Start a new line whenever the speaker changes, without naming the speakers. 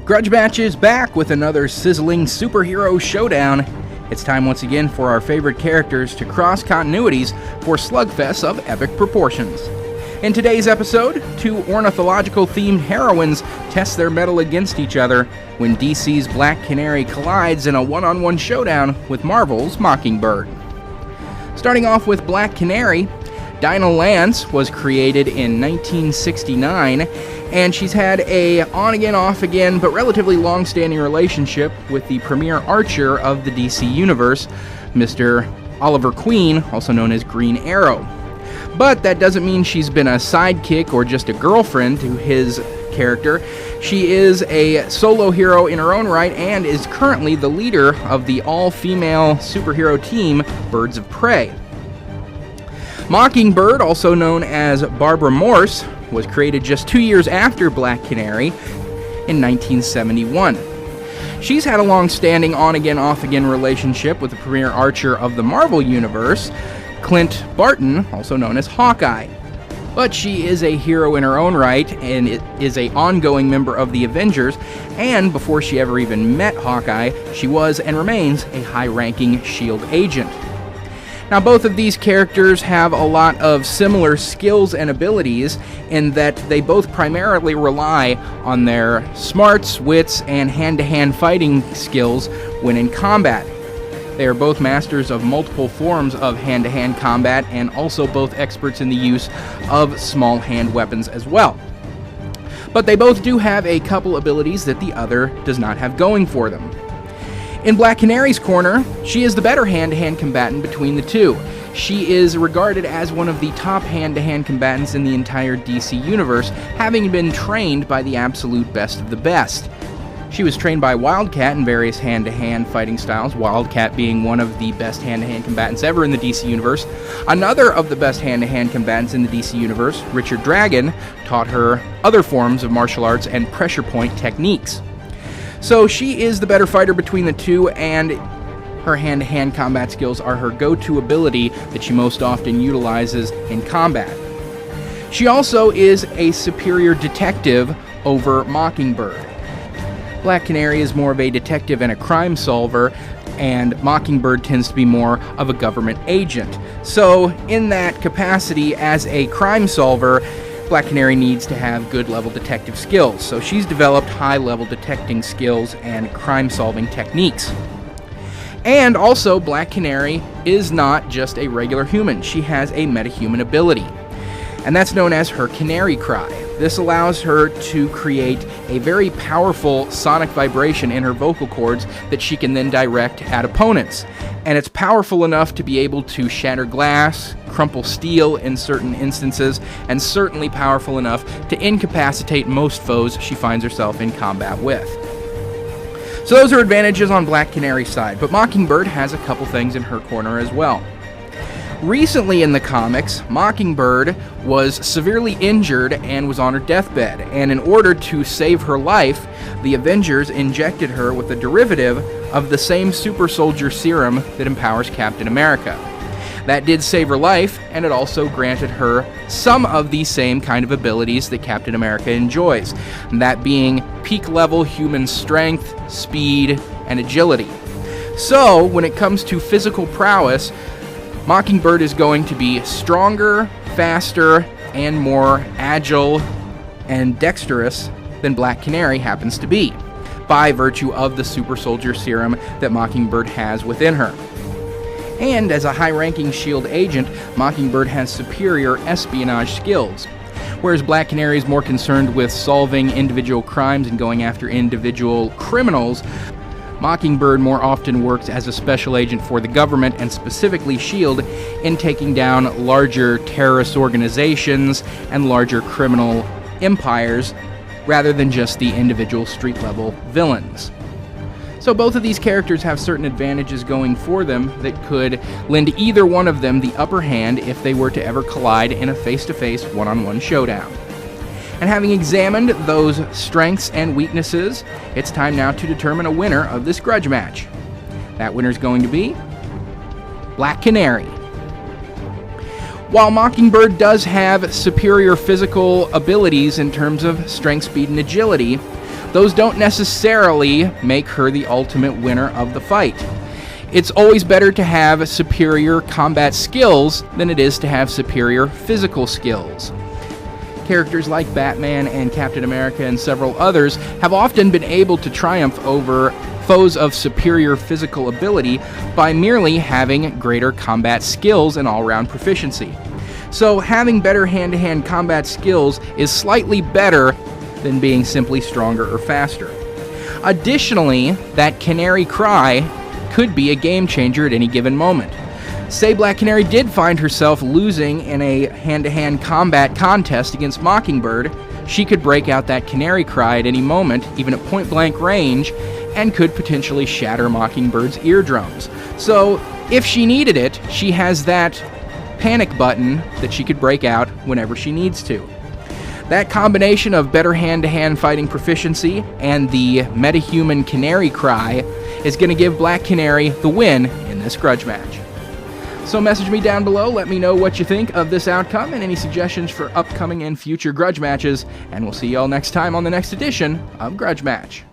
Grudge Match is back with another sizzling superhero showdown. It's time once again for our favorite characters to cross continuities for slugfests of epic proportions. In today's episode, two ornithological-themed heroines test their mettle against each other when DC's Black Canary collides in a one-on-one showdown with Marvel's Mockingbird. Starting off with Black Canary, Dinah Lance was created in 1969, and she's had a on-again, off-again, but relatively long-standing relationship with the premier archer of the DC Universe, Mr. Oliver Queen, also known as Green Arrow. But that doesn't mean she's been a sidekick or just a girlfriend to his character. She is a solo hero in her own right and is currently the leader of the all-female superhero team, Birds of Prey. Mockingbird, also known as Barbara Morse, was created just 2 years after Black Canary in 1971. She's had a long-standing on-again, off-again relationship with the premier archer of the Marvel Universe, Clint Barton, also known as Hawkeye. But she is a hero in her own right and is an ongoing member of the Avengers, and before she ever even met Hawkeye, she was and remains a high-ranking S.H.I.E.L.D. agent. Now, both of these characters have a lot of similar skills and abilities in that they both primarily rely on their smarts, wits, and hand-to-hand fighting skills when in combat. They are both masters of multiple forms of hand-to-hand combat and also both experts in the use of small hand weapons as well. But they both do have a couple abilities that the other does not have going for them. In Black Canary's corner, she is the better hand-to-hand combatant between the two. She is regarded as one of the top hand-to-hand combatants in the entire DC Universe, having been trained by the absolute best of the best. She was trained by Wildcat in various hand-to-hand fighting styles, Wildcat being one of the best hand-to-hand combatants ever in the DC Universe. Another of the best hand-to-hand combatants in the DC Universe, Richard Dragon, taught her other forms of martial arts and pressure point techniques. So she is the better fighter between the two, and her hand-to-hand combat skills are her go-to ability that she most often utilizes in combat. She also is a superior detective over Mockingbird. Black Canary is more of a detective and a crime solver, and Mockingbird tends to be more of a government agent. So in that capacity as a crime solver, Black Canary needs to have good level detective skills, so she's developed high level detecting skills and crime solving techniques. And also, Black Canary is not just a regular human, she has a metahuman ability, and that's known as her Canary Cry. This allows her to create a very powerful sonic vibration in her vocal cords that she can then direct at opponents. And it's powerful enough to be able to shatter glass, crumple steel in certain instances, and certainly powerful enough to incapacitate most foes she finds herself in combat with. So those are advantages on Black Canary's side, but Mockingbird has a couple things in her corner as well. Recently in the comics, Mockingbird was severely injured and was on her deathbed, and in order to save her life, the Avengers injected her with a derivative of the same super soldier serum that empowers Captain America. That did save her life, and it also granted her some of the same kind of abilities that Captain America enjoys, that being peak-level human strength, speed, and agility. So, when it comes to physical prowess, Mockingbird is going to be stronger, faster, and more agile and dexterous than Black Canary happens to be, by virtue of the super soldier serum that Mockingbird has within her. And as a high-ranking S.H.I.E.L.D. agent, Mockingbird has superior espionage skills. Whereas Black Canary is more concerned with solving individual crimes and going after individual criminals, Mockingbird more often works as a special agent for the government, and specifically S.H.I.E.L.D., in taking down larger terrorist organizations and larger criminal empires, rather than just the individual street-level villains. So both of these characters have certain advantages going for them that could lend either one of them the upper hand if they were to ever collide in a face-to-face, one-on-one showdown. And having examined those strengths and weaknesses, it's time now to determine a winner of this grudge match. That winner is going to be Black Canary. While Mockingbird does have superior physical abilities in terms of strength, speed, and agility, those don't necessarily make her the ultimate winner of the fight. It's always better to have superior combat skills than it is to have superior physical skills. Characters like Batman and Captain America and several others have often been able to triumph over foes of superior physical ability by merely having greater combat skills and all-round proficiency. So having better hand-to-hand combat skills is slightly better than being simply stronger or faster. Additionally, that Canary cry could be a game changer at any given moment. Say Black Canary did find herself losing in a hand-to-hand combat contest against Mockingbird, she could break out that Canary cry at any moment, even at point-blank range, and could potentially shatter Mockingbird's eardrums. So, if she needed it, she has that panic button that she could break out whenever she needs to. That combination of better hand-to-hand fighting proficiency and the metahuman Canary cry is going to give Black Canary the win in this grudge match. So message me down below, let me know what you think of this outcome and any suggestions for upcoming and future grudge matches, and we'll see y'all next time on the next edition of Grudge Match.